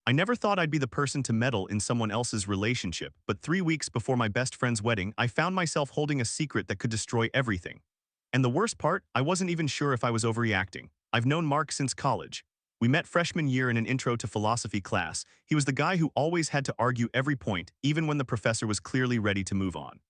I never thought I'd be the person to meddle in someone else's relationship, but 3 weeks before my best friend's wedding, I found myself holding a secret that could destroy everything. And the worst part, I wasn't even sure if I was overreacting. I've known Mark since college. We met freshman year in an intro to philosophy class. He was the guy who always had to argue every point, even when the professor was clearly ready to move on.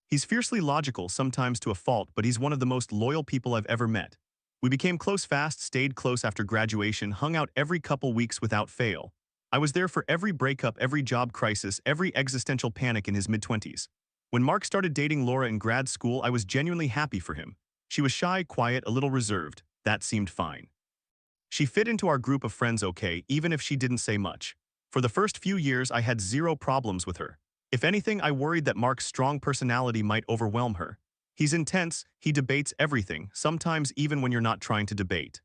He's fiercely logical, sometimes to a fault, but he's one of the most loyal people I've ever met. We became close fast, stayed close after graduation, hung out every couple weeks without fail. I was there for every breakup, every job crisis, every existential panic in his mid-20s. When Mark started dating Laura in grad school, I was genuinely happy for him. She was shy, quiet, a little reserved. That seemed fine. She fit into our group of friends okay, even if she didn't say much. For the first few years, I had zero problems with her. If anything, I worried that Mark's strong personality might overwhelm her. He's intense, he debates everything, sometimes even when you're not trying to debate.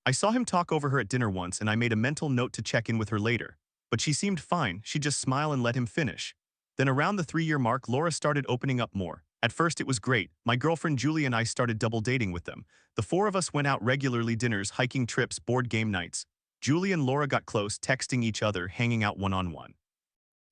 I saw him talk over her at dinner once and I made a mental note to check in with her later. But she seemed fine, she'd just smile and let him finish. Then around the 3-year mark, Laura started opening up more. At first it was great. My girlfriend Julie and I started double dating with them. The four of us went out regularly, dinners, hiking trips, board game nights. Julie and Laura got close, texting each other, hanging out one-on-one.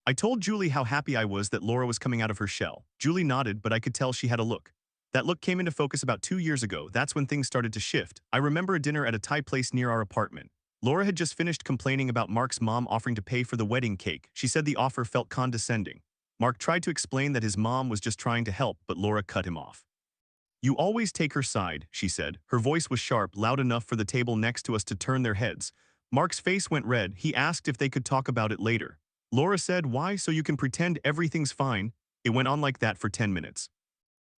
I told Julie how happy I was that Laura was coming out of her shell. Julie nodded, but I could tell she had a look. That look came into focus about 2 years ago. That's when things started to shift. I remember a dinner at a Thai place near our apartment. Laura had just finished complaining about Mark's mom offering to pay for the wedding cake. She said the offer felt condescending. Mark tried to explain that his mom was just trying to help, but Laura cut him off. "You always take her side," she said. Her voice was sharp, loud enough for the table next to us to turn their heads. Mark's face went red. He asked if they could talk about it later. Laura said, "Why? So you can pretend everything's fine?" It went on like that for 10 minutes.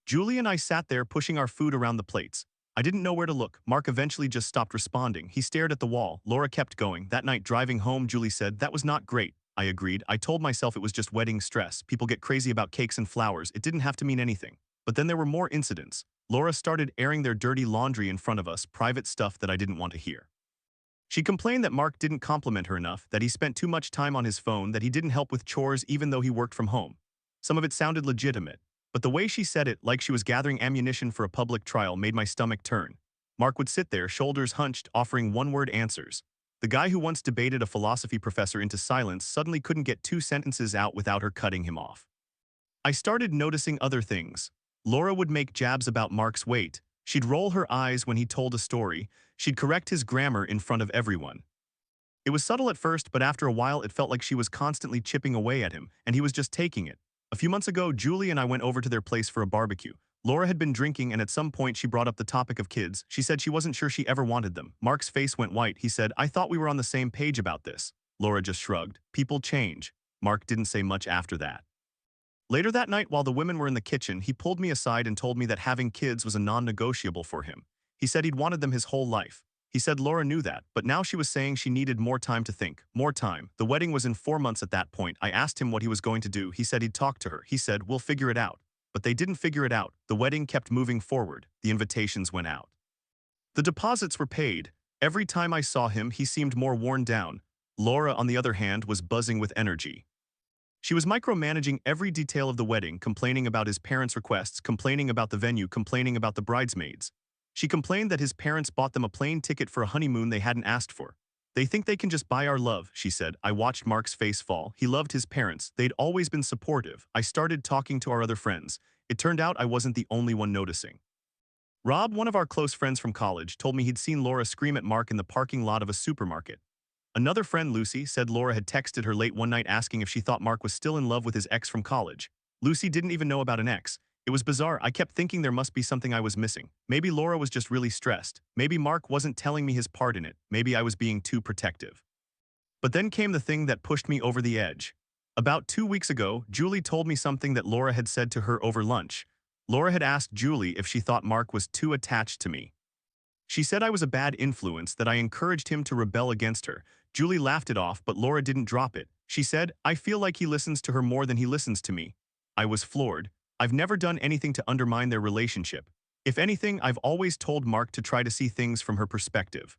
Julie and I sat there pushing our food around the plates. I didn't know where to look. Mark eventually just stopped responding. He stared at the wall. Laura kept going. That night driving home, Julie said, "That was not great." I agreed. I told myself it was just wedding stress. People get crazy about cakes and flowers. It didn't have to mean anything. But then there were more incidents. Laura started airing their dirty laundry in front of us, private stuff that I didn't want to hear. She complained that Mark didn't compliment her enough, that he spent too much time on his phone, that he didn't help with chores even though he worked from home. Some of it sounded legitimate, but the way she said it, like she was gathering ammunition for a public trial, made my stomach turn. Mark would sit there, shoulders hunched, offering one-word answers. The guy who once debated a philosophy professor into silence suddenly couldn't get 2 sentences out without her cutting him off. I started noticing other things. Laura would make jabs about Mark's weight. She'd roll her eyes when he told a story. She'd correct his grammar in front of everyone. It was subtle at first, but after a while it felt like she was constantly chipping away at him, and he was just taking it. A few months ago, Julie and I went over to their place for a barbecue. Laura had been drinking, and at some point she brought up the topic of kids. She said she wasn't sure she ever wanted them. Mark's face went white. He said, "I thought we were on the same page about this." Laura just shrugged. People change. Mark didn't say much after that. Later that night, while the women were in the kitchen, he pulled me aside and told me that having kids was a non-negotiable for him. He said he'd wanted them his whole life. He said Laura knew that, but now she was saying she needed more time to think. More time. The wedding was in 4 months at that point. I asked him what he was going to do. He said he'd talk to her. He said, "We'll figure it out." But they didn't figure it out. The wedding kept moving forward. The invitations went out. The deposits were paid. Every time I saw him, he seemed more worn down. Laura, on the other hand, was buzzing with energy. She was micromanaging every detail of the wedding, complaining about his parents' requests, complaining about the venue, complaining about the bridesmaids. She complained that his parents bought them a plane ticket for a honeymoon they hadn't asked for. "They think they can just buy our love," she said. I watched Mark's face fall. He loved his parents. They'd always been supportive. I started talking to our other friends. It turned out I wasn't the only one noticing. Rob, one of our close friends from college, told me he'd seen Laura scream at Mark in the parking lot of a supermarket. Another friend, Lucy, said Laura had texted her late one night asking if she thought Mark was still in love with his ex from college. Lucy didn't even know about an ex. It was bizarre. I kept thinking there must be something I was missing. Maybe Laura was just really stressed. Maybe Mark wasn't telling me his part in it. Maybe I was being too protective. But then came the thing that pushed me over the edge. About 2 weeks ago, Julie told me something that Laura had said to her over lunch. Laura had asked Julie if she thought Mark was too attached to me. She said I was a bad influence, that I encouraged him to rebel against her. Julie laughed it off, but Laura didn't drop it. She said, "I feel like he listens to her more than he listens to me." I was floored. I've never done anything to undermine their relationship. If anything, I've always told Mark to try to see things from her perspective.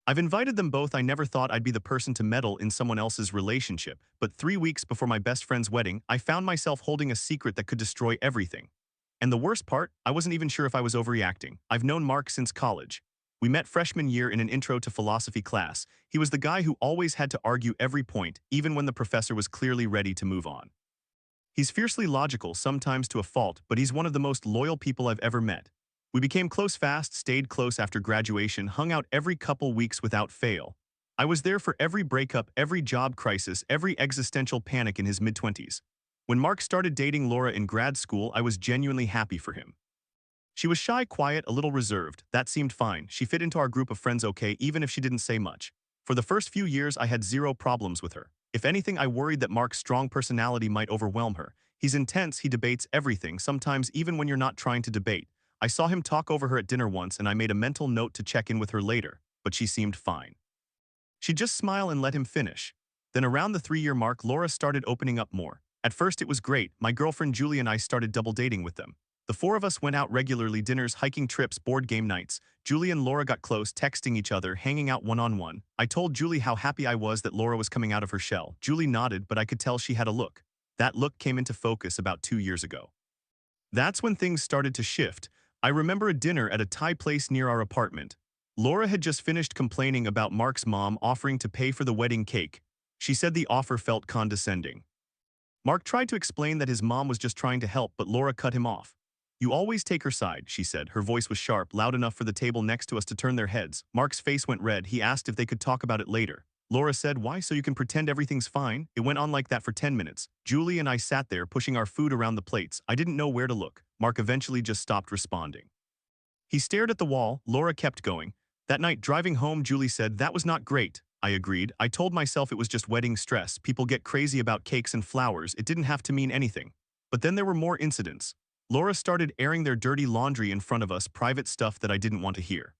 I've invited them both. I never thought I'd be the person to meddle in someone else's relationship, but 3 weeks before my best friend's wedding, I found myself holding a secret that could destroy everything. And the worst part, I wasn't even sure if I was overreacting. I've known Mark since college. We met freshman year in an intro to philosophy class. He was the guy who always had to argue every point, even when the professor was clearly ready to move on. He's fiercely logical, sometimes to a fault, but he's one of the most loyal people I've ever met. We became close fast, stayed close after graduation, hung out every couple weeks without fail. I was there for every breakup, every job crisis, every existential panic in his mid-20s. When Mark started dating Laura in grad school, I was genuinely happy for him. She was shy, quiet, a little reserved. That seemed fine. She fit into our group of friends okay, even if she didn't say much. For the first few years, I had zero problems with her. If anything, I worried that Mark's strong personality might overwhelm her. He's intense, he debates everything, sometimes even when you're not trying to debate. I saw him talk over her at dinner once and I made a mental note to check in with her later, but she seemed fine. She'd just smile and let him finish. Then around the 3-year mark, Laura started opening up more. At first it was great. My girlfriend Julie and I started double dating with them. The four of us went out regularly, dinners, hiking trips, board game nights. Julie and Laura got close, texting each other, hanging out one-on-one. I told Julie how happy I was that Laura was coming out of her shell. Julie nodded, but I could tell she had a look. That look came into focus about 2 years ago. That's when things started to shift. I remember a dinner at a Thai place near our apartment. Laura had just finished complaining about Mark's mom offering to pay for the wedding cake. She said the offer felt condescending. Mark tried to explain that his mom was just trying to help, but Laura cut him off. "You always take her side," she said. Her voice was sharp, loud enough for the table next to us to turn their heads. Mark's face went red. He asked if they could talk about it later. Laura said, "Why, so you can pretend everything's fine?" It went on like that for 10 minutes. Julie and I sat there, pushing our food around the plates. I didn't know where to look. Mark eventually just stopped responding. He stared at the wall. Laura kept going. That night, driving home, Julie said, "That was not great." I agreed. I told myself it was just wedding stress. People get crazy about cakes and flowers. It didn't have to mean anything. But then there were more incidents. Laura started airing their dirty laundry in front of us, private stuff that I didn't want to hear.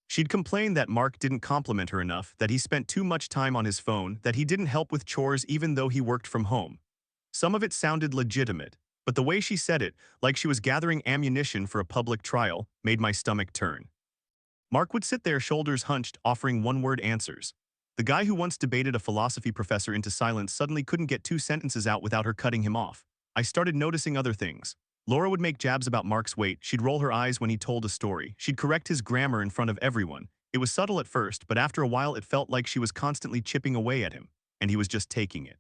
She'd complain that Mark didn't compliment her enough, that he spent too much time on his phone, that he didn't help with chores even though he worked from home. Some of it sounded legitimate, but the way she said it, like she was gathering ammunition for a public trial, made my stomach turn. Mark would sit there, shoulders hunched, offering one-word answers. The guy who once debated a philosophy professor into silence suddenly couldn't get 2 sentences out without her cutting him off. I started noticing other things. Laura would make jabs about Mark's weight. She'd roll her eyes when he told a story. She'd correct his grammar in front of everyone. It was subtle at first, but after a while it felt like she was constantly chipping away at him, and he was just taking it.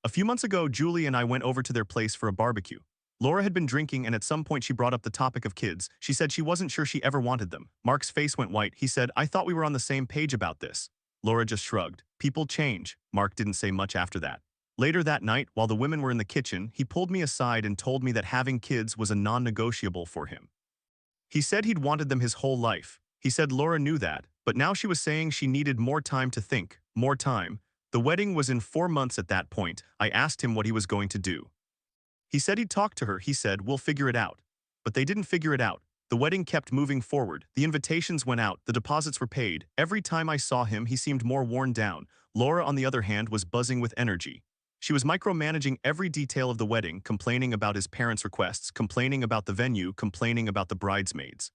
A few months ago, Julie and I went over to their place for a barbecue. Laura had been drinking, and at some point she brought up the topic of kids. She said she wasn't sure she ever wanted them. Mark's face went white. He said, "I thought we were on the same page about this." Laura just shrugged. People change. Mark didn't say much after that. Later that night, while the women were in the kitchen, he pulled me aside and told me that having kids was a non-negotiable for him. He said he'd wanted them his whole life. He said Laura knew that, but now she was saying she needed more time to think, more time. The wedding was in 4 months at that point. I asked him what he was going to do. He said he'd talk to her. He said, "We'll figure it out." But they didn't figure it out. The wedding kept moving forward. The invitations went out. The deposits were paid. Every time I saw him, he seemed more worn down. Laura, on the other hand, was buzzing with energy. She was micromanaging every detail of the wedding, complaining about his parents' requests, complaining about the venue, complaining about the bridesmaids.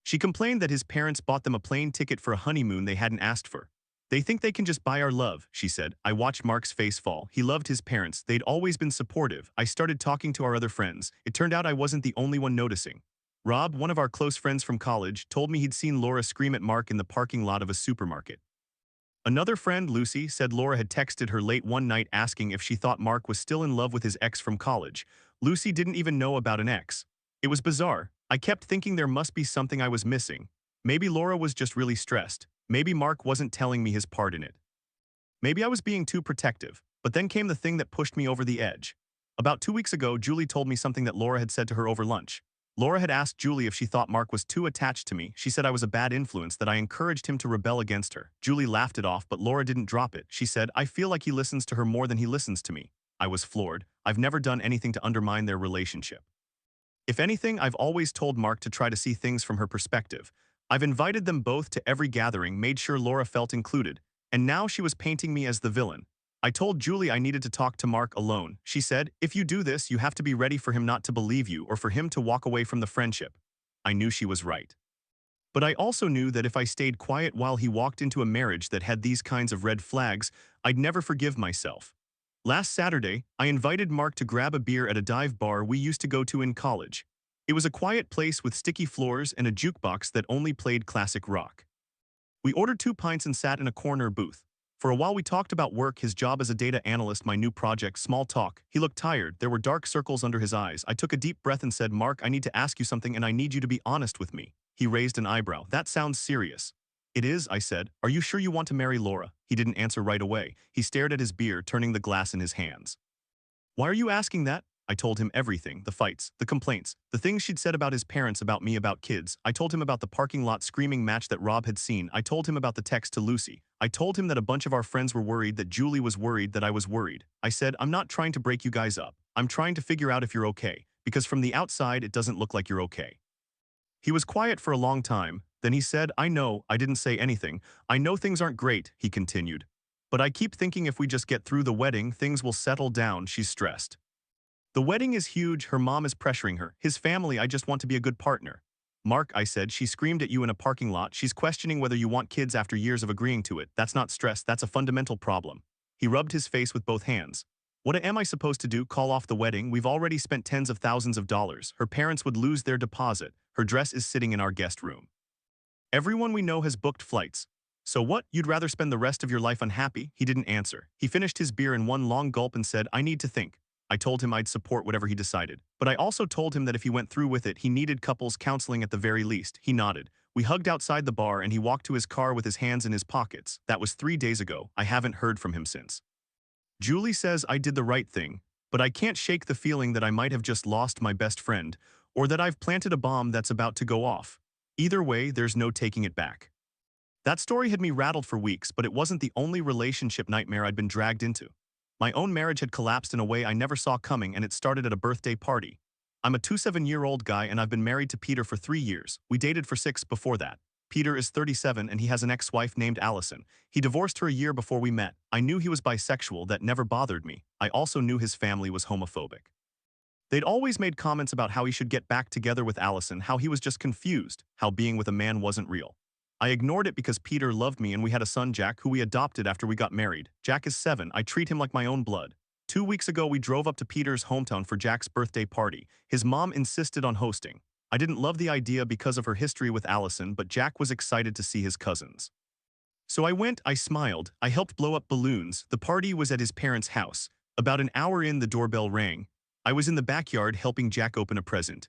She complained that his parents bought them a plane ticket for a honeymoon they hadn't asked for. "They think they can just buy our love," she said. I watched Mark's face fall. He loved his parents. They'd always been supportive. I started talking to our other friends. It turned out I wasn't the only one noticing. Rob, one of our close friends from college, told me he'd seen Laura scream at Mark in the parking lot of a supermarket. Another friend, Lucy, said Laura had texted her late one night asking if she thought Mark was still in love with his ex from college. Lucy didn't even know about an ex. It was bizarre. I kept thinking there must be something I was missing. Maybe Laura was just really stressed. Maybe Mark wasn't telling me his part in it. Maybe I was being too protective. But then came the thing that pushed me over the edge. About 2 weeks ago, Julie told me something that Laura had said to her over lunch. Laura had asked Julie if she thought Mark was too attached to me. She said I was a bad influence, that I encouraged him to rebel against her. Julie laughed it off, but Laura didn't drop it. She said, "I feel like he listens to her more than he listens to me." I was floored. I've never done anything to undermine their relationship. If anything, I've always told Mark to try to see things from her perspective. I've invited them both to every gathering, made sure Laura felt included, and now she was painting me as the villain. I told Julie I needed to talk to Mark alone. She said, "If you do this, you have to be ready for him not to believe you or for him to walk away from the friendship." I knew she was right. But I also knew that if I stayed quiet while he walked into a marriage that had these kinds of red flags, I'd never forgive myself. Last Saturday, I invited Mark to grab a beer at a dive bar we used to go to in college. It was a quiet place with sticky floors and a jukebox that only played classic rock. We ordered 2 pints and sat in a corner booth. For a while we talked about work, his job as a data analyst, my new project, small talk. He looked tired, there were dark circles under his eyes. I took a deep breath and said, "Mark, I need to ask you something and I need you to be honest with me." He raised an eyebrow. "That sounds serious." "It is," I said. "Are you sure you want to marry Laura?" He didn't answer right away. He stared at his beer, turning the glass in his hands. "Why are you asking that?" I told him everything, the fights, the complaints, the things she'd said about his parents, about me, about kids. I told him about the parking lot screaming match that Rob had seen. I told him about the text to Lucy. I told him that a bunch of our friends were worried, that Julie was worried, that I was worried. I said, "I'm not trying to break you guys up. I'm trying to figure out if you're okay, because from the outside it doesn't look like you're okay." He was quiet for a long time, then he said, "I know." I didn't say anything. "I know things aren't great," he continued. "But I keep thinking if we just get through the wedding, things will settle down." She's stressed. "The wedding is huge, her mom is pressuring her. His family, I just want to be a good partner." "Mark," I said, "she screamed at you in a parking lot. She's questioning whether you want kids after years of agreeing to it. That's not stress, that's a fundamental problem." He rubbed his face with both hands. "What am I supposed to do, call off the wedding? We've already spent tens of thousands of dollars. Her parents would lose their deposit. Her dress is sitting in our guest room. Everyone we know has booked flights. So what, you'd rather spend the rest of your life unhappy?" He didn't answer. He finished his beer in one long gulp and said, "I need to think." I told him I'd support whatever he decided. But I also told him that if he went through with it, he needed couples counseling at the very least. He nodded. We hugged outside the bar and he walked to his car with his hands in his pockets. That was 3 days ago. I haven't heard from him since. Julie says I did the right thing, but I can't shake the feeling that I might have just lost my best friend, or that I've planted a bomb that's about to go off. Either way, there's no taking it back. That story had me rattled for weeks, but it wasn't the only relationship nightmare I'd been dragged into. My own marriage had collapsed in a way I never saw coming, and it started at a birthday party. I'm a 27-year-old guy and I've been married to Peter for 3 years. We dated for 6 before that. Peter is 37 and he has an ex-wife named Allison. He divorced her a year before we met. I knew he was bisexual, that never bothered me. I also knew his family was homophobic. They'd always made comments about how he should get back together with Allison, how he was just confused, how being with a man wasn't real. I ignored it because Peter loved me and we had a son, Jack, who we adopted after we got married. Jack is 7. I treat him like my own blood. 2 weeks ago, we drove up to Peter's hometown for Jack's birthday party. His mom insisted on hosting. I didn't love the idea because of her history with Allison, but Jack was excited to see his cousins. So I went, I smiled, I helped blow up balloons. The party was at his parents' house. About an hour in, the doorbell rang. I was in the backyard helping Jack open a present.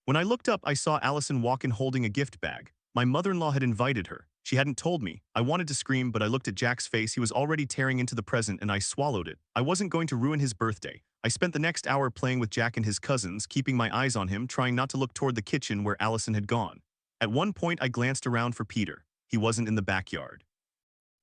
When I looked up, I saw Allison walk in holding a gift bag. My mother-in-law had invited her. She hadn't told me. I wanted to scream, but I looked at Jack's face. He was already tearing into the present and I swallowed it. I wasn't going to ruin his birthday. I spent the next hour playing with Jack and his cousins, keeping my eyes on him, trying not to look toward the kitchen where Allison had gone. At one point, I glanced around for Peter. He wasn't in the backyard.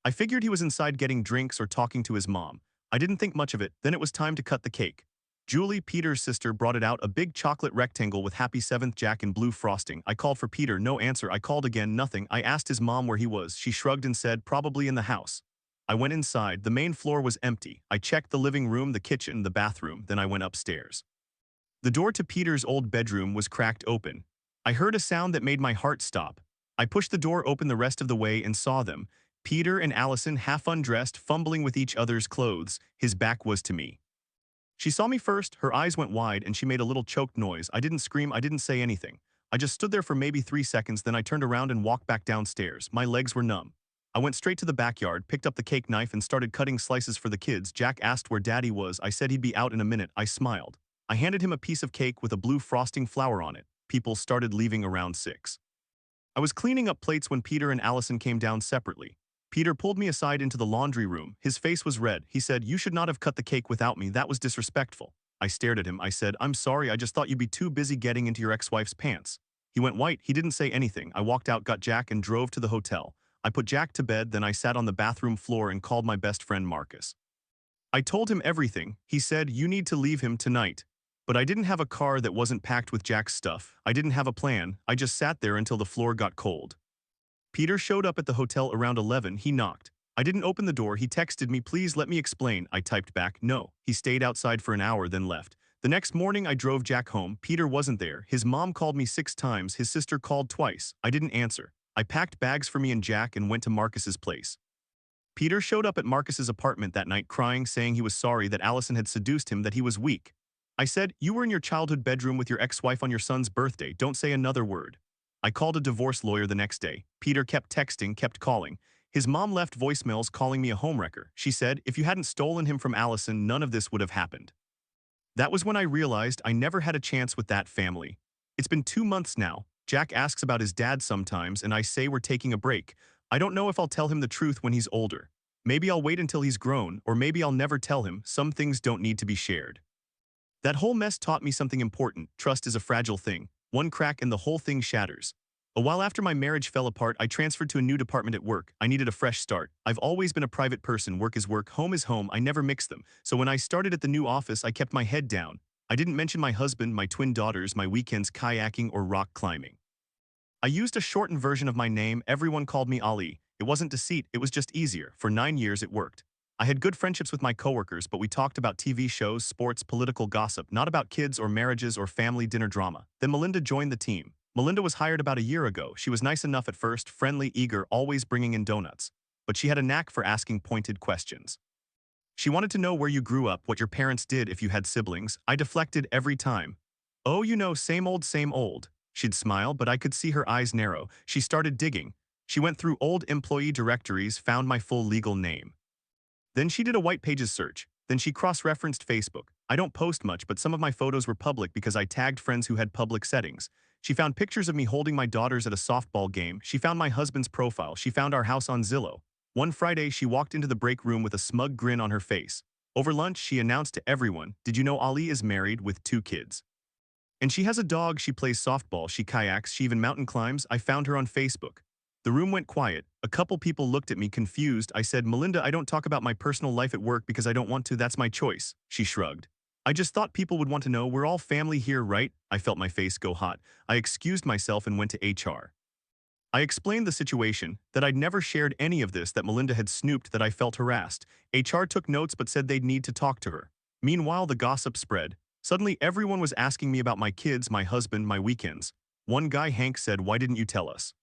I figured he was inside getting drinks or talking to his mom. I didn't think much of it. Then it was time to cut the cake. Julie, Peter's sister, brought it out, a big chocolate rectangle with Happy 7th Jack in blue frosting. I called for Peter, no answer. I called again, nothing. I asked his mom where he was. She shrugged and said, "Probably in the house." I went inside. The main floor was empty. I checked the living room, the kitchen, the bathroom, then I went upstairs. The door to Peter's old bedroom was cracked open. I heard a sound that made my heart stop. I pushed the door open the rest of the way and saw them. Peter and Allison, half undressed, fumbling with each other's clothes. His back was to me. She saw me first, her eyes went wide and she made a little choked noise. I didn't scream, I didn't say anything. I just stood there for maybe 3 seconds, then I turned around and walked back downstairs. My legs were numb. I went straight to the backyard, picked up the cake knife and started cutting slices for the kids. Jack asked where Daddy was. I said he'd be out in a minute. I smiled. I handed him a piece of cake with a blue frosting flower on it. People started leaving around 6. I was cleaning up plates when Peter and Allison came down separately. Peter pulled me aside into the laundry room. His face was red. He said, "You should not have cut the cake without me. That was disrespectful." I stared at him. I said, "I'm sorry. I just thought you'd be too busy getting into your ex-wife's pants." He went white. He didn't say anything. I walked out, got Jack, and drove to the hotel. I put Jack to bed, then I sat on the bathroom floor and called my best friend Marcus. I told him everything. He said, "You need to leave him tonight." But I didn't have a car that wasn't packed with Jack's stuff. I didn't have a plan. I just sat there until the floor got cold. Peter showed up at the hotel around 11. He knocked. I didn't open the door. He texted me, "Please let me explain." I typed back, "No." He stayed outside for an hour, then left. The next morning, I drove Jack home. Peter wasn't there. His mom called me 6 times. His sister called twice. I didn't answer. I packed bags for me and Jack and went to Marcus's place. Peter showed up at Marcus's apartment that night crying, saying he was sorry that Allison had seduced him, that he was weak. I said, you were in your childhood bedroom with your ex-wife on your son's birthday. Don't say another word. I called a divorce lawyer the next day. Peter kept texting, kept calling. His mom left voicemails calling me a homewrecker. She said, if you hadn't stolen him from Allison, none of this would have happened. That was when I realized I never had a chance with that family. It's been 2 months now. Jack asks about his dad sometimes, and I say we're taking a break. I don't know if I'll tell him the truth when he's older. Maybe I'll wait until he's grown, or maybe I'll never tell him. Some things don't need to be shared. That whole mess taught me something important. Trust is a fragile thing. One crack and the whole thing shatters. A while after my marriage fell apart, I transferred to a new department at work. I needed a fresh start. I've always been a private person. Work is work, home is home. I never mix them. So when I started at the new office, I kept my head down. I didn't mention my husband, my twin daughters, my weekends kayaking or rock climbing. I used a shortened version of my name. Everyone called me Ali. It wasn't deceit, it was just easier. For 9 years, it worked. I had good friendships with my coworkers, but we talked about TV shows, sports, political gossip, not about kids or marriages or family dinner drama. Then Melinda joined the team. Melinda was hired about a year ago. She was nice enough at first, friendly, eager, always bringing in donuts. But she had a knack for asking pointed questions. She wanted to know where you grew up, what your parents did if you had siblings. I deflected every time. Oh, you know, same old, same old. She'd smile, but I could see her eyes narrow. She started digging. She went through old employee directories, found my full legal name. Then she did a white pages search. Then she cross-referenced Facebook. I don't post much, but some of my photos were public because I tagged friends who had public settings. She found pictures of me holding my daughters at a softball game. She found my husband's profile. She found our house on Zillow. One Friday, she walked into the break room with a smug grin on her face. Over lunch, she announced to everyone, did you know Ali is married with 2 kids? And she has a dog. She plays softball, she kayaks, she even mountain climbs. I found her on Facebook. The room went quiet. A couple people looked at me confused. I said, Melinda, I don't talk about my personal life at work because I don't want to. That's my choice. She shrugged. I just thought people would want to know. We're all family here, right? I felt my face go hot. I excused myself and went to HR. I explained the situation, that I'd never shared any of this, that Melinda had snooped, that I felt harassed. HR took notes but said they'd need to talk to her. Meanwhile, the gossip spread. Suddenly, everyone was asking me about my kids, my husband, my weekends. One guy, Hank, said, why didn't you tell us?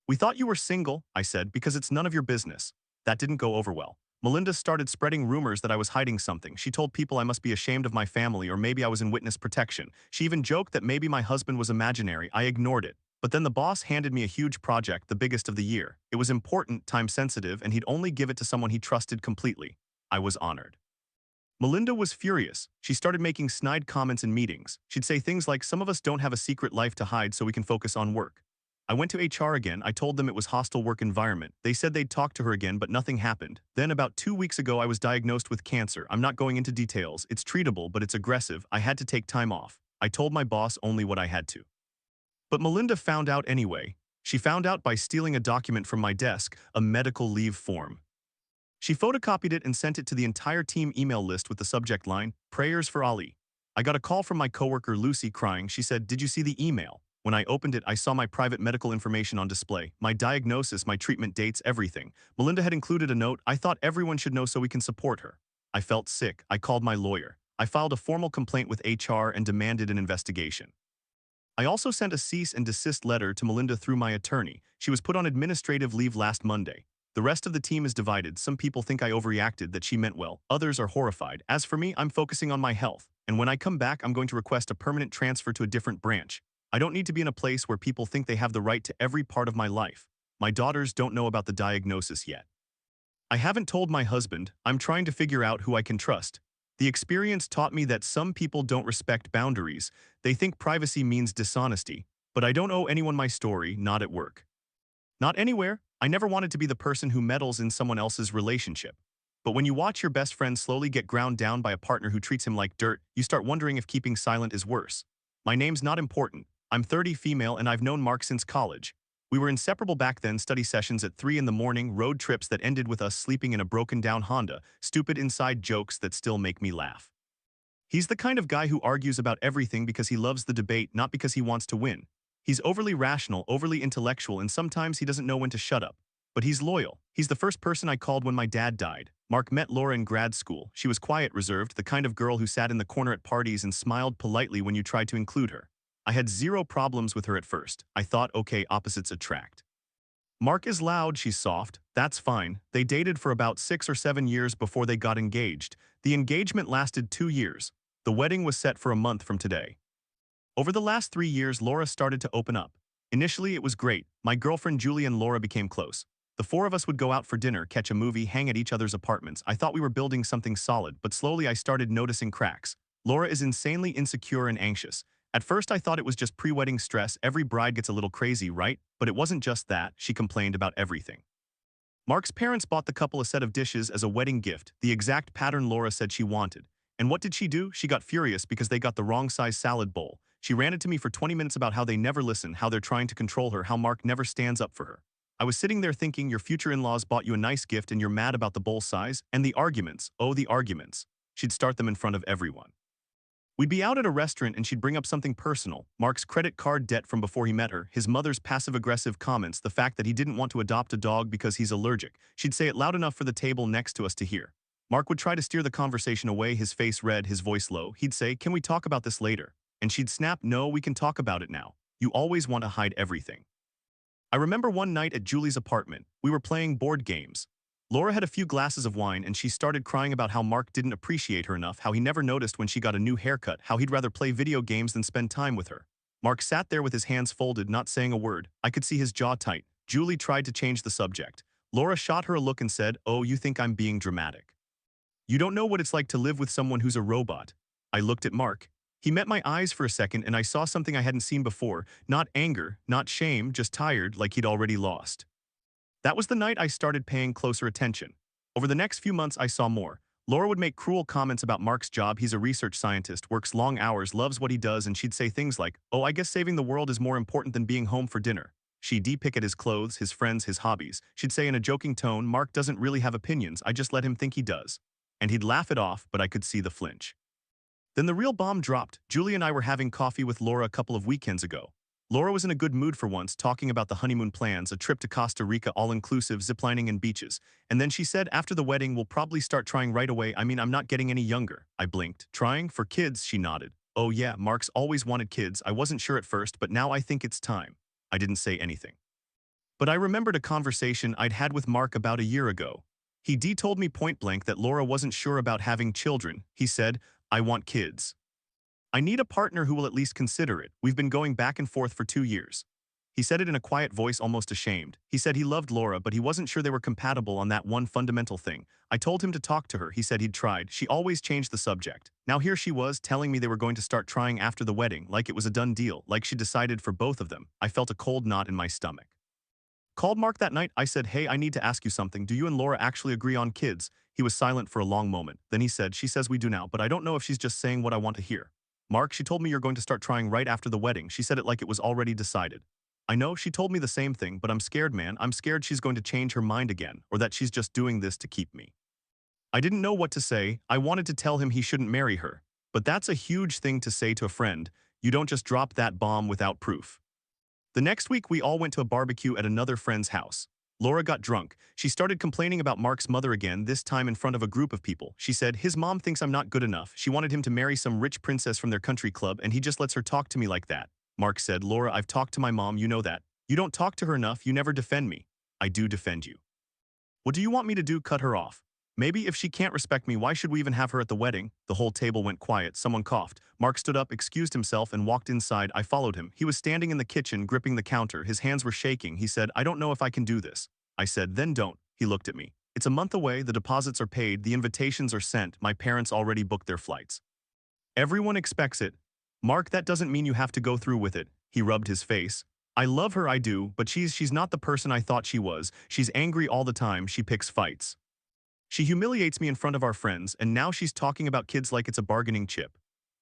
We thought you were single, I said, because it's none of your business. That didn't go over well. Melinda started spreading rumors that I was hiding something. She told people I must be ashamed of my family or maybe I was in witness protection. She even joked that maybe my husband was imaginary. I ignored it. But then the boss handed me a huge project, the biggest of the year. It was important, time-sensitive, and he'd only give it to someone he trusted completely. I was honored. Melinda was furious. She started making snide comments in meetings. She'd say things like, some of us don't have a secret life to hide so we can focus on work. I went to HR again. I told them it was hostile work environment. They said they'd talk to her again, but nothing happened. Then about 2 weeks ago, I was diagnosed with cancer. I'm not going into details. It's treatable, but it's aggressive. I had to take time off. I told my boss only what I had to. But Melinda found out anyway. She found out by stealing a document from my desk, a medical leave form. She photocopied it and sent it to the entire team email list with the subject line, Prayers for Ali. I got a call from my coworker Lucy crying. She said, did you see the email? When I opened it, I saw my private medical information on display, my diagnosis, my treatment dates, everything. Melinda had included a note. I thought everyone should know so we can support her. I felt sick. I called my lawyer. I filed a formal complaint with HR and demanded an investigation. I also sent a cease and desist letter to Melinda through my attorney. She was put on administrative leave last Monday. The rest of the team is divided. Some people think I overreacted, that she meant well. Others are horrified. As for me, I'm focusing on my health. And when I come back, I'm going to request a permanent transfer to a different branch. I don't need to be in a place where people think they have the right to every part of my life. My daughters don't know about the diagnosis yet. I haven't told my husband. I'm trying to figure out who I can trust. The experience taught me that some people don't respect boundaries. They think privacy means dishonesty. But I don't owe anyone my story, not at work. Not anywhere. I never wanted to be the person who meddles in someone else's relationship. But when you watch your best friend slowly get ground down by a partner who treats him like dirt, you start wondering if keeping silent is worse. My name's not important. I'm 30, female, and I've known Mark since college. We were inseparable back then, study sessions at 3 in the morning, road trips that ended with us sleeping in a broken-down Honda, stupid inside jokes that still make me laugh. He's the kind of guy who argues about everything because he loves the debate, not because he wants to win. He's overly rational, overly intellectual, and sometimes he doesn't know when to shut up. But he's loyal. He's the first person I called when my dad died. Mark met Laura in grad school. She was quiet, reserved, the kind of girl who sat in the corner at parties and smiled politely when you tried to include her. I had zero problems with her at first. I thought, okay, opposites attract. Mark is loud, she's soft. That's fine. They dated for about 6 or 7 years before they got engaged. The engagement lasted 2 years. The wedding was set for a month from today. Over the last 3 years, Laura started to open up. Initially, it was great. My girlfriend Julie and Laura became close. The four of us would go out for dinner, catch a movie, hang at each other's apartments. I thought we were building something solid, but slowly I started noticing cracks. Laura is insanely insecure and anxious. At first, I thought it was just pre-wedding stress. Every bride gets a little crazy, right? But it wasn't just that. She complained about everything. Mark's parents bought the couple a set of dishes as a wedding gift, the exact pattern Laura said she wanted. And what did she do? She got furious because they got the wrong size salad bowl. She ranted to me for 20 minutes about how they never listen, how they're trying to control her, how Mark never stands up for her. I was sitting there thinking, your future in-laws bought you a nice gift and you're mad about the bowl size? And the arguments, oh the arguments. She'd start them in front of everyone. We'd be out at a restaurant and she'd bring up something personal, Mark's credit card debt from before he met her, his mother's passive-aggressive comments, the fact that he didn't want to adopt a dog because he's allergic. She'd say it loud enough for the table next to us to hear. Mark would try to steer the conversation away, his face red, his voice low. He'd say, can we talk about this later? And she'd snap, no, we can talk about it now. You always want to hide everything. I remember one night at Julie's apartment, we were playing board games. Laura had a few glasses of wine and she started crying about how Mark didn't appreciate her enough, how he never noticed when she got a new haircut, how he'd rather play video games than spend time with her. Mark sat there with his hands folded, not saying a word. I could see his jaw tight. Julie tried to change the subject. Laura shot her a look and said, oh, you think I'm being dramatic. You don't know what it's like to live with someone who's a robot. I looked at Mark. He met my eyes for a second and I saw something I hadn't seen before. Not anger, not shame, just tired, like he'd already lost. That was the night I started paying closer attention. Over the next few months, I saw more. Laura would make cruel comments about Mark's job. He's a research scientist, works long hours, loves what he does, and she'd say things like, oh, I guess saving the world is more important than being home for dinner. She'd depick at his clothes, his friends, his hobbies. She'd say in a joking tone, Mark doesn't really have opinions, I just let him think he does. And he'd laugh it off, but I could see the flinch. Then the real bomb dropped. Julie and I were having coffee with Laura a couple of weekends ago. Laura was in a good mood for once, talking about the honeymoon plans, a trip to Costa Rica, all-inclusive, ziplining and beaches. And then she said, after the wedding, we'll probably start trying right away. I mean, I'm not getting any younger. I blinked. Trying? For kids? She nodded. Oh yeah, Mark's always wanted kids. I wasn't sure at first, but now I think it's time. I didn't say anything. But I remembered a conversation I'd had with Mark about a year ago. He told me point blank that Laura wasn't sure about having children. He said, I want kids. I need a partner who will at least consider it. We've been going back and forth for 2 years. He said it in a quiet voice, almost ashamed. He said he loved Laura, but he wasn't sure they were compatible on that one fundamental thing. I told him to talk to her. He said he'd tried. She always changed the subject. Now here she was, telling me they were going to start trying after the wedding, like it was a done deal, like she decided for both of them. I felt a cold knot in my stomach. Called Mark that night. I said, hey, I need to ask you something. Do you and Laura actually agree on kids? He was silent for a long moment. Then he said, she says we do now, but I don't know if she's just saying what I want to hear. Mark, she told me you're going to start trying right after the wedding. She said it like it was already decided. I know, she told me the same thing, but I'm scared, man. I'm scared she's going to change her mind again, or that she's just doing this to keep me. I didn't know what to say. I wanted to tell him he shouldn't marry her. But that's a huge thing to say to a friend. You don't just drop that bomb without proof. The next week, we all went to a barbecue at another friend's house. Laura got drunk. She started complaining about Mark's mother again, this time in front of a group of people. She said, his mom thinks I'm not good enough. She wanted him to marry some rich princess from their country club, and he just lets her talk to me like that. Mark said, Laura, I've talked to my mom, you know that. You don't talk to her enough, you never defend me. I do defend you. What do you want me to do? Cut her off? Maybe if she can't respect me, why should we even have her at the wedding? The whole table went quiet. Someone coughed. Mark stood up, excused himself, and walked inside. I followed him. He was standing in the kitchen, gripping the counter. His hands were shaking. He said, I don't know if I can do this. I said, then don't. He looked at me. It's a month away, the deposits are paid, the invitations are sent, my parents already booked their flights. Everyone expects it. Mark, that doesn't mean you have to go through with it. He rubbed his face. I love her, I do, but she's not the person I thought she was. She's angry all the time, she picks fights. She humiliates me in front of our friends, and now she's talking about kids like it's a bargaining chip.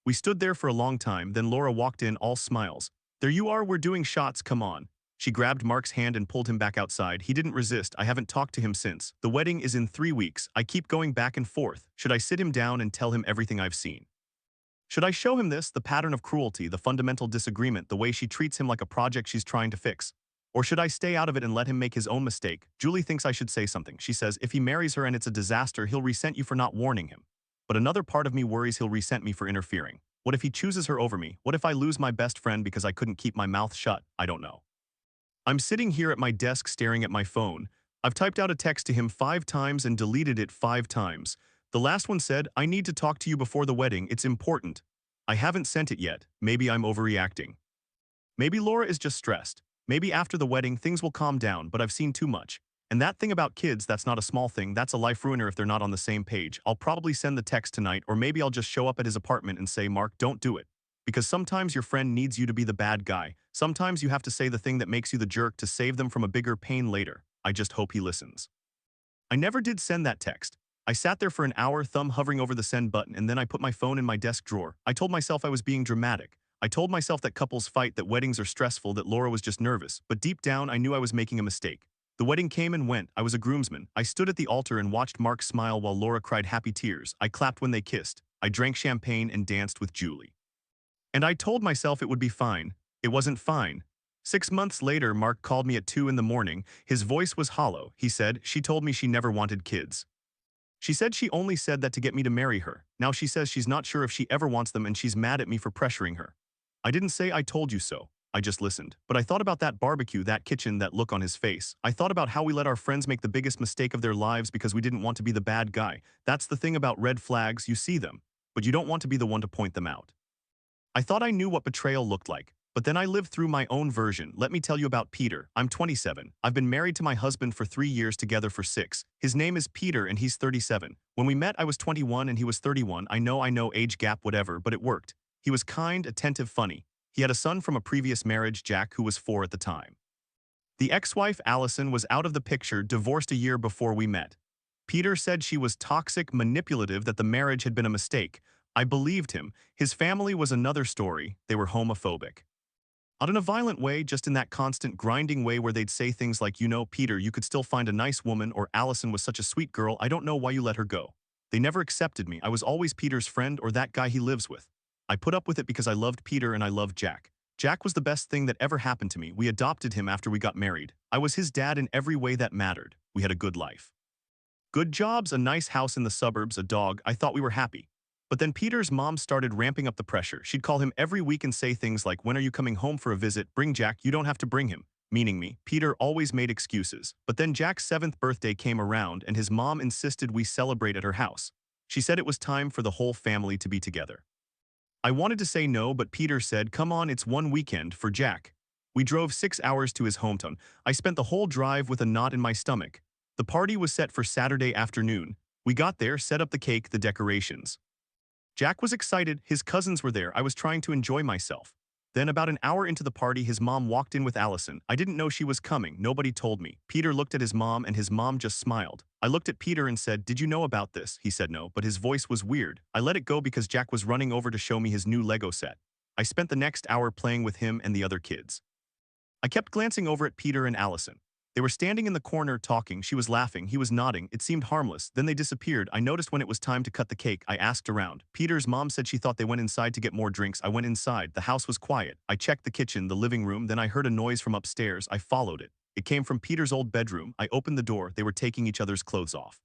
We stood there for a long time, then Laura walked in, all smiles. There you are, we're doing shots, come on. She grabbed Mark's hand and pulled him back outside. He didn't resist. I haven't talked to him since. The wedding is in 3 weeks. I keep going back and forth. Should I sit him down and tell him everything I've seen? Should I show him this, the pattern of cruelty, the fundamental disagreement, the way she treats him like a project she's trying to fix? Or should I stay out of it and let him make his own mistake? Julie thinks I should say something. She says, if he marries her and it's a disaster, he'll resent you for not warning him. But another part of me worries he'll resent me for interfering. What if he chooses her over me? What if I lose my best friend because I couldn't keep my mouth shut? I don't know. I'm sitting here at my desk staring at my phone. I've typed out a text to him 5 times and deleted it 5 times. The last one said, I need to talk to you before the wedding, it's important. I haven't sent it yet, maybe I'm overreacting. Maybe Laura is just stressed. Maybe after the wedding things will calm down, but I've seen too much. And that thing about kids, that's not a small thing, that's a life ruiner if they're not on the same page. I'll probably send the text tonight, or maybe I'll just show up at his apartment and say, Mark, don't do it. Because sometimes your friend needs you to be the bad guy. Sometimes you have to say the thing that makes you the jerk to save them from a bigger pain later. I just hope he listens. I never did send that text. I sat there for an hour, thumb hovering over the send button, and then I put my phone in my desk drawer. I told myself I was being dramatic. I told myself that couples fight, that weddings are stressful, that Laura was just nervous, but deep down I knew I was making a mistake. The wedding came and went. I was a groomsman. I stood at the altar and watched Mark smile while Laura cried happy tears. I clapped when they kissed. I drank champagne and danced with Julie. And I told myself it would be fine. It wasn't fine. 6 months later, Mark called me at 2 in the morning. His voice was hollow. He said, she told me she never wanted kids. She said she only said that to get me to marry her. Now she says she's not sure if she ever wants them and she's mad at me for pressuring her. I didn't say I told you so. I just listened. But I thought about that barbecue, that kitchen, that look on his face. I thought about how we let our friends make the biggest mistake of their lives because we didn't want to be the bad guy. That's the thing about red flags, you see them, but you don't want to be the one to point them out. I thought I knew what betrayal looked like, but then I lived through my own version. Let me tell you about Peter. I'm 27. I've been married to my husband for 3 years, together for 6. His name is Peter and he's 37. When we met, I was 21 and he was 31. I know, age gap, whatever, but it worked. He was kind, attentive, funny. He had a son from a previous marriage, Jack, who was 4 at the time. The ex-wife, Allison, was out of the picture, divorced a year before we met. Peter said she was toxic, manipulative, that the marriage had been a mistake. I believed him. His family was another story. They were homophobic. Not in a violent way, just in that constant grinding way where they'd say things like, you know, Peter, you could still find a nice woman, or Allison was such a sweet girl, I don't know why you let her go. They never accepted me. I was always Peter's friend or that guy he lives with. I put up with it because I loved Peter and I loved Jack. Jack was the best thing that ever happened to me. We adopted him after we got married. I was his dad in every way that mattered. We had a good life. Good jobs, a nice house in the suburbs, a dog. I thought we were happy. But then Peter's mom started ramping up the pressure. She'd call him every week and say things like, when are you coming home for a visit? Bring Jack, you don't have to bring him. Meaning me. Peter always made excuses. But then Jack's 7th birthday came around and his mom insisted we celebrate at her house. She said it was time for the whole family to be together. I wanted to say no, but Peter said, come on, it's one weekend for Jack. We drove 6 hours to his hometown. I spent the whole drive with a knot in my stomach. The party was set for Saturday afternoon. We got there, set up the cake, the decorations. Jack was excited, his cousins were there, I was trying to enjoy myself. Then about an hour into the party, his mom walked in with Allison. I didn't know she was coming, nobody told me. Peter looked at his mom and his mom just smiled. I looked at Peter and said, did you know about this? He said no, but his voice was weird. I let it go because Jack was running over to show me his new Lego set. I spent the next hour playing with him and the other kids. I kept glancing over at Peter and Allison. They were standing in the corner talking, she was laughing, he was nodding, it seemed harmless, then they disappeared. I noticed when it was time to cut the cake, I asked around. Peter's mom said she thought they went inside to get more drinks. I went inside, the house was quiet. I checked the kitchen, the living room, then I heard a noise from upstairs. I followed it. It came from Peter's old bedroom. I opened the door, they were taking each other's clothes off.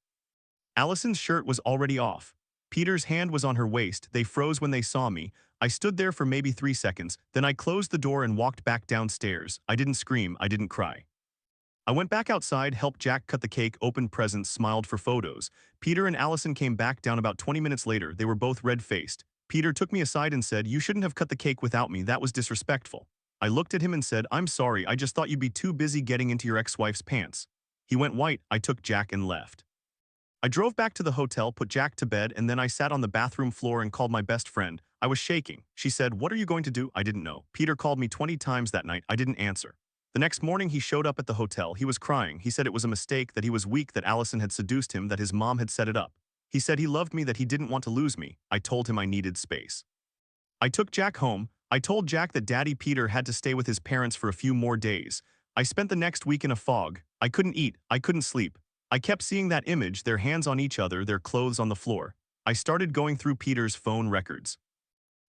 Allison's shirt was already off. Peter's hand was on her waist. They froze when they saw me. I stood there for maybe 3 seconds, then I closed the door and walked back downstairs. I didn't scream, I didn't cry. I went back outside, helped Jack cut the cake, opened presents, smiled for photos. Peter and Allison came back down about 20 minutes later. They were both red-faced. Peter took me aside and said, you shouldn't have cut the cake without me, that was disrespectful. I looked at him and said, I'm sorry, I just thought you'd be too busy getting into your ex-wife's pants. He went white. I took Jack and left. I drove back to the hotel, put Jack to bed, and then I sat on the bathroom floor and called my best friend. I was shaking. She said, what are you going to do? I didn't know. Peter called me 20 times that night. I didn't answer. The next morning he showed up at the hotel. He was crying. He said it was a mistake, that he was weak, that Allison had seduced him, that his mom had set it up. He said he loved me, that he didn't want to lose me. I told him I needed space. I took Jack home. I told Jack that Daddy Peter had to stay with his parents for a few more days. I spent the next week in a fog. I couldn't eat. I couldn't sleep. I kept seeing that image, their hands on each other, their clothes on the floor. I started going through Peter's phone records.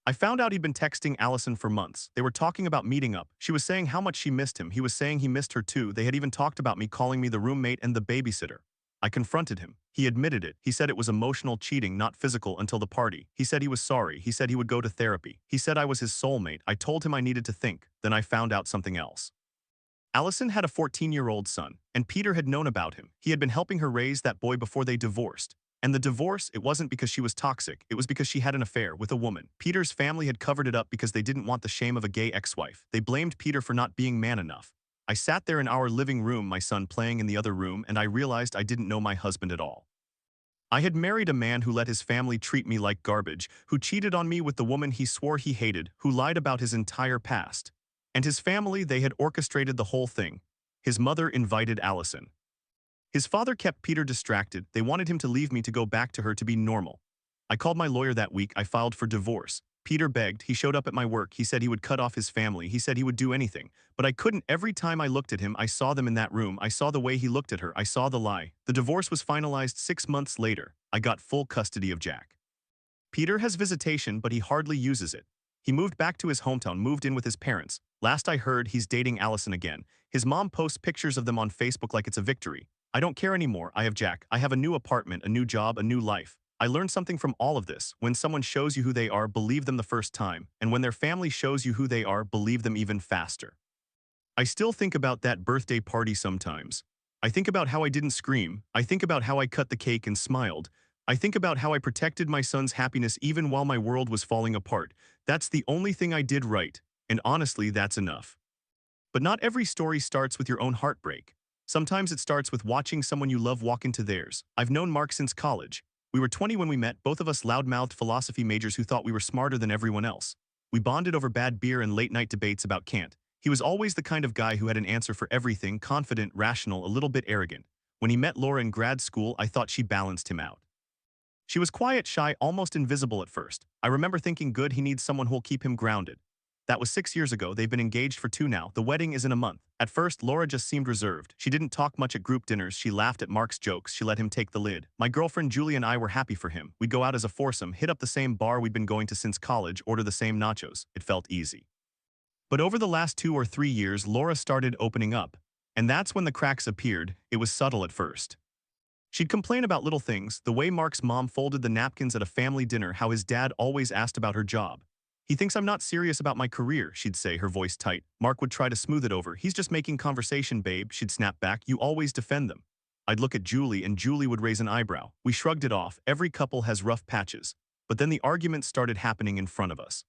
I found out he'd been texting Allison for months. They were talking about meeting up. She was saying how much she missed him. He was saying he missed her too. They had even talked about me, calling me the roommate and the babysitter. I confronted him. He admitted it. He said it was emotional cheating, not physical, until the party. He said he was sorry. He said he would go to therapy. He said I was his soulmate. I told him I needed to think. Then I found out something else. Allison had a 14-year-old son, and Peter had known about him. He had been helping her raise that boy before they divorced. And the divorce, it wasn't because she was toxic, it was because she had an affair with a woman. Peter's family had covered it up because they didn't want the shame of a gay ex-wife. They blamed Peter for not being man enough. I sat there in our living room, my son playing in the other room, and I realized I didn't know my husband at all. I had married a man who let his family treat me like garbage, who cheated on me with the woman he swore he hated, who lied about his entire past. And his family, they had orchestrated the whole thing. His mother invited Allison. His father kept Peter distracted. They wanted him to leave me to go back to her to be normal. I called my lawyer that week. I filed for divorce. Peter begged. He showed up at my work. He said he would cut off his family. He said he would do anything. But I couldn't. Every time I looked at him, I saw them in that room. I saw the way he looked at her. I saw the lie. The divorce was finalized 6 months later. I got full custody of Jack. Peter has visitation, but he hardly uses it. He moved back to his hometown, moved in with his parents. Last I heard, he's dating Allison again. His mom posts pictures of them on Facebook like it's a victory. I don't care anymore. I have Jack. I have a new apartment, a new job, a new life. I learned something from all of this. When someone shows you who they are, believe them the first time. And when their family shows you who they are, believe them even faster. I still think about that birthday party sometimes. I think about how I didn't scream. I think about how I cut the cake and smiled. I think about how I protected my son's happiness even while my world was falling apart. That's the only thing I did right. And honestly, that's enough. But not every story starts with your own heartbreak. Sometimes it starts with watching someone you love walk into theirs. I've known Mark since college. We were 20 when we met, both of us loud-mouthed philosophy majors who thought we were smarter than everyone else. We bonded over bad beer and late-night debates about Kant. He was always the kind of guy who had an answer for everything, confident, rational, a little bit arrogant. When he met Laura in grad school, I thought she balanced him out. She was quiet, shy, almost invisible at first. I remember thinking, good, he needs someone who'll keep him grounded. That was 6 years ago. They've been engaged for 2 now. The wedding is in a month. At first, Laura just seemed reserved. She didn't talk much at group dinners. She laughed at Mark's jokes. She let him take the lid. My girlfriend Julie and I were happy for him. We'd go out as a foursome, hit up the same bar we'd been going to since college, order the same nachos. It felt easy. But over the last 2 or 3 years, Laura started opening up. And that's when the cracks appeared. It was subtle at first. She'd complain about little things, the way Mark's mom folded the napkins at a family dinner, how his dad always asked about her job. He thinks I'm not serious about my career, she'd say, her voice tight. Mark would try to smooth it over. He's just making conversation, babe, she'd snap back. You always defend them. I'd look at Julie and Julie would raise an eyebrow. We shrugged it off. Every couple has rough patches. But then the arguments started happening in front of us.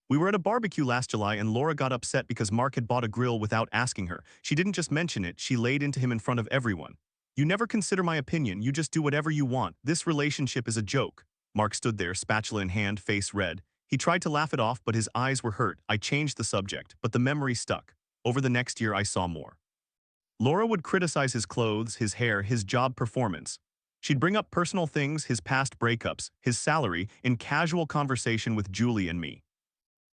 We were at a barbecue last July and Laura got upset because Mark had bought a grill without asking her. She didn't just mention it, she laid into him in front of everyone. You never consider my opinion, you just do whatever you want. This relationship is a joke. Mark stood there, spatula in hand, face red. He tried to laugh it off, but his eyes were hurt. I changed the subject, but the memory stuck. Over the next year, I saw more. Laura would criticize his clothes, his hair, his job performance. She'd bring up personal things, his past breakups, his salary, in casual conversation with Julie and me.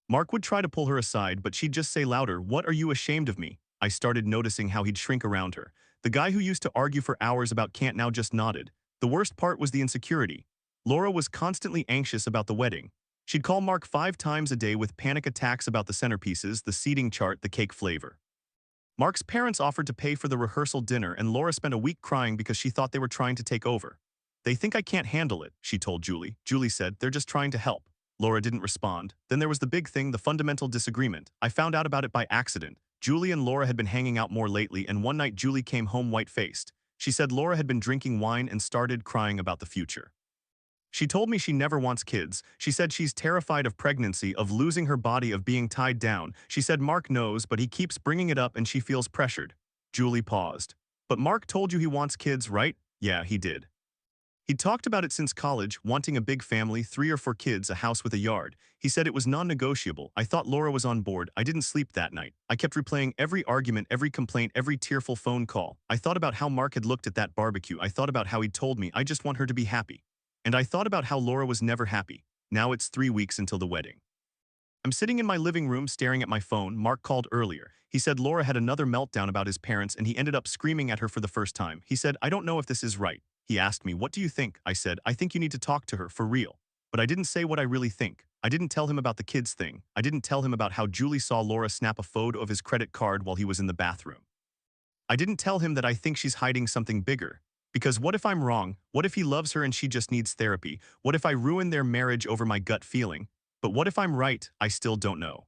Mark would try to pull her aside, but she'd just say louder, "What are you ashamed of me?" I started noticing how he'd shrink around her. The guy who used to argue for hours about Kant now just nodded. The worst part was the insecurity. Laura was constantly anxious about the wedding. She'd call Mark 5 times a day with panic attacks about the centerpieces, the seating chart, the cake flavor. Mark's parents offered to pay for the rehearsal dinner and Laura spent a week crying because she thought they were trying to take over. They think I can't handle it, she told Julie. Julie said, they're just trying to help. Laura didn't respond. Then there was the big thing, the fundamental disagreement. I found out about it by accident. Julie and Laura had been hanging out more lately and one night Julie came home white-faced. She said Laura had been drinking wine and started crying about the future. She told me she never wants kids. She said she's terrified of pregnancy, of losing her body, of being tied down. She said Mark knows, but he keeps bringing it up and she feels pressured. Julie paused. But Mark told you he wants kids, right? Yeah, he did. He'd talked about it since college, wanting a big family, 3 or 4 kids, a house with a yard. He said it was non-negotiable. I thought Laura was on board. I didn't sleep that night. I kept replaying every argument, every complaint, every tearful phone call. I thought about how Mark had looked at that barbecue. I thought about how he'd told me, I just want her to be happy. And I thought about how Laura was never happy. Now it's 3 weeks until the wedding. I'm sitting in my living room staring at my phone. Mark called earlier. He said Laura had another meltdown about his parents and he ended up screaming at her for the first time. He said, I don't know if this is right. He asked me, what do you think? I said, I think you need to talk to her, for real. But I didn't say what I really think. I didn't tell him about the kids thing. I didn't tell him about how Julie saw Laura snap a photo of his credit card while he was in the bathroom. I didn't tell him that I think she's hiding something bigger. Because what if I'm wrong? What if he loves her and she just needs therapy? What if I ruin their marriage over my gut feeling? But what if I'm right? I still don't know.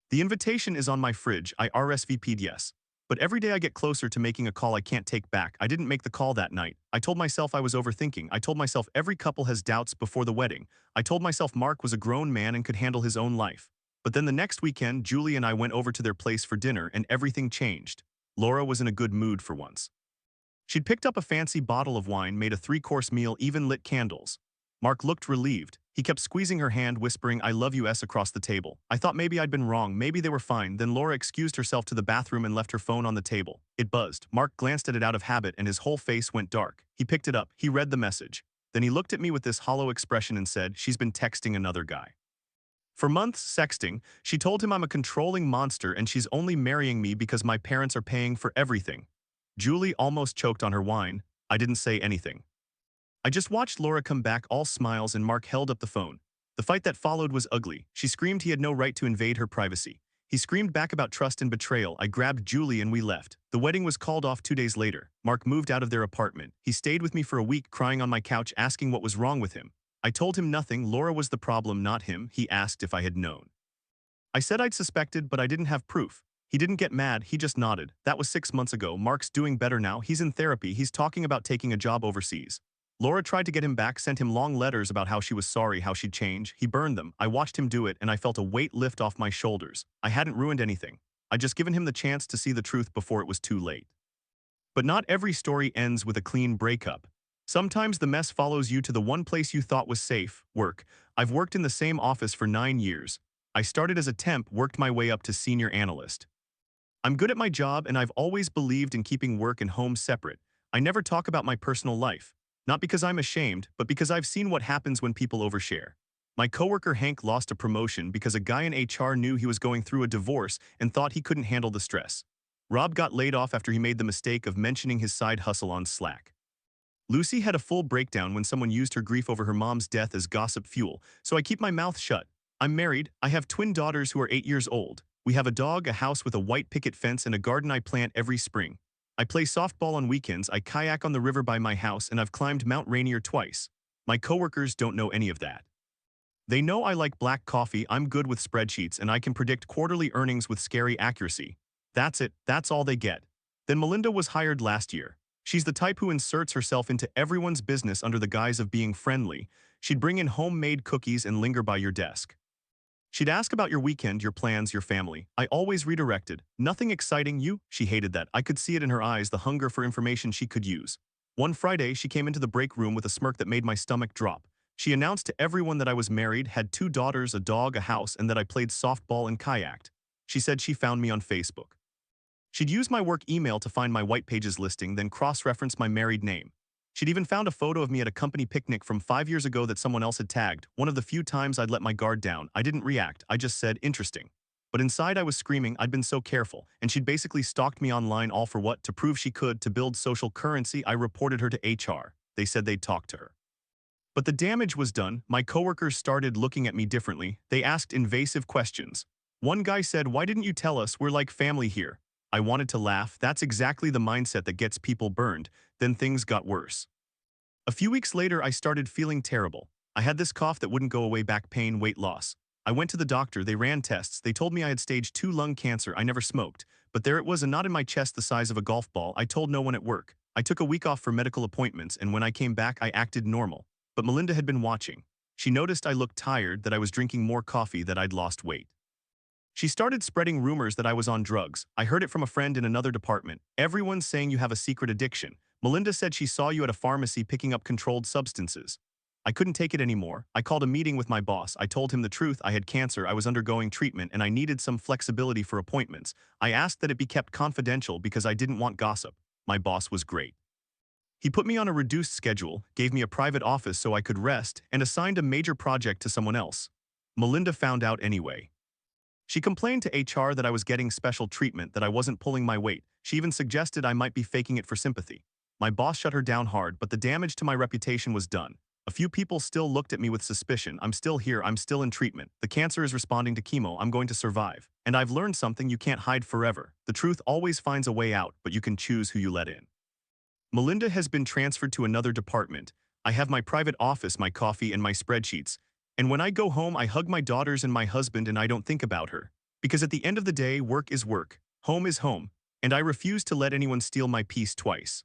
The invitation is on my fridge. I RSVP'd yes. But every day I get closer to making a call I can't take back. I didn't make the call that night. I told myself I was overthinking. I told myself every couple has doubts before the wedding. I told myself Mark was a grown man and could handle his own life. But then the next weekend, Julie and I went over to their place for dinner and everything changed. Laura was in a good mood for once. She'd picked up a fancy bottle of wine, made a three-course meal, even lit candles. Mark looked relieved. He kept squeezing her hand, whispering, "I love you," across the table. I thought maybe I'd been wrong, maybe they were fine. Then Laura excused herself to the bathroom and left her phone on the table. It buzzed. Mark glanced at it out of habit and his whole face went dark. He picked it up. He read the message. Then he looked at me with this hollow expression and said, "She's been texting another guy." For months, sexting, she told him I'm a controlling monster and she's only marrying me because my parents are paying for everything. Julie almost choked on her wine. I didn't say anything. I just watched Laura come back all smiles and Mark held up the phone. The fight that followed was ugly. She screamed he had no right to invade her privacy. He screamed back about trust and betrayal. I grabbed Julie and we left. The wedding was called off 2 days later. Mark moved out of their apartment. He stayed with me for a week, crying on my couch, asking what was wrong with him. I told him nothing. Laura was the problem, not him. He asked if I had known. I said I'd suspected, but I didn't have proof. He didn't get mad, he just nodded. That was 6 months ago. Mark's doing better now. He's in therapy. He's talking about taking a job overseas. Laura tried to get him back, sent him long letters about how she was sorry, how she'd change. He burned them. I watched him do it, and I felt a weight lift off my shoulders. I hadn't ruined anything. I'd just given him the chance to see the truth before it was too late. But not every story ends with a clean breakup. Sometimes the mess follows you to the one place you thought was safe, work. I've worked in the same office for 9 years. I started as a temp, worked my way up to senior analyst. I'm good at my job and I've always believed in keeping work and home separate. I never talk about my personal life. Not because I'm ashamed, but because I've seen what happens when people overshare. My coworker Hank lost a promotion because a guy in HR knew he was going through a divorce and thought he couldn't handle the stress. Rob got laid off after he made the mistake of mentioning his side hustle on Slack. Lucy had a full breakdown when someone used her grief over her mom's death as gossip fuel, so I keep my mouth shut. I'm married. I have twin daughters who are 8 years old. We have a dog, a house with a white picket fence, and a garden I plant every spring. I play softball on weekends, I kayak on the river by my house, and I've climbed Mount Rainier twice. My coworkers don't know any of that. They know I like black coffee, I'm good with spreadsheets, and I can predict quarterly earnings with scary accuracy. That's it, that's all they get. Then Melinda was hired last year. She's the type who inserts herself into everyone's business under the guise of being friendly. She'd bring in homemade cookies and linger by your desk. She'd ask about your weekend, your plans, your family. I always redirected. Nothing exciting, you? She hated that. I could see it in her eyes, the hunger for information she could use. One Friday, she came into the break room with a smirk that made my stomach drop. She announced to everyone that I was married, had 2 daughters, a dog, a house, and that I played softball and kayaked. She said she found me on Facebook. She'd use my work email to find my White Pages listing, then cross-reference my married name. She'd even found a photo of me at a company picnic from 5 years ago that someone else had tagged. One of the few times I'd let my guard down. I didn't react, I just said, interesting. But inside I was screaming, I'd been so careful, and she'd basically stalked me online, all for what? To prove she could, to build social currency. I reported her to HR. They said they'd talk to her. But the damage was done. My coworkers started looking at me differently. They asked invasive questions. One guy said, "Why didn't you tell us? We're like family here." I wanted to laugh. That's exactly the mindset that gets people burned. Then things got worse. A few weeks later, I started feeling terrible. I had this cough that wouldn't go away, back pain, weight loss. I went to the doctor, they ran tests, they told me I had stage 2 lung cancer. I never smoked, but there it was, a knot in my chest the size of a golf ball. I told no one at work. I took a week off for medical appointments, and when I came back, I acted normal. But Melinda had been watching. She noticed I looked tired, that I was drinking more coffee, that I'd lost weight. She started spreading rumors that I was on drugs. I heard it from a friend in another department. Everyone's saying you have a secret addiction. Melinda said she saw you at a pharmacy picking up controlled substances. I couldn't take it anymore. I called a meeting with my boss. I told him the truth. I had cancer, I was undergoing treatment, and I needed some flexibility for appointments. I asked that it be kept confidential because I didn't want gossip. My boss was great. He put me on a reduced schedule, gave me a private office so I could rest, and assigned a major project to someone else. Melinda found out anyway. She complained to HR that I was getting special treatment, that I wasn't pulling my weight. She even suggested I might be faking it for sympathy. My boss shut her down hard, but the damage to my reputation was done. A few people still looked at me with suspicion. I'm still here, I'm still in treatment. The cancer is responding to chemo, I'm going to survive. And I've learned something: you can't hide forever. The truth always finds a way out, but you can choose who you let in. Melinda has been transferred to another department. I have my private office, my coffee, and my spreadsheets. And when I go home, I hug my daughters and my husband, and I don't think about her. Because at the end of the day, work is work. Home is home. and I refuse to let anyone steal my peace twice.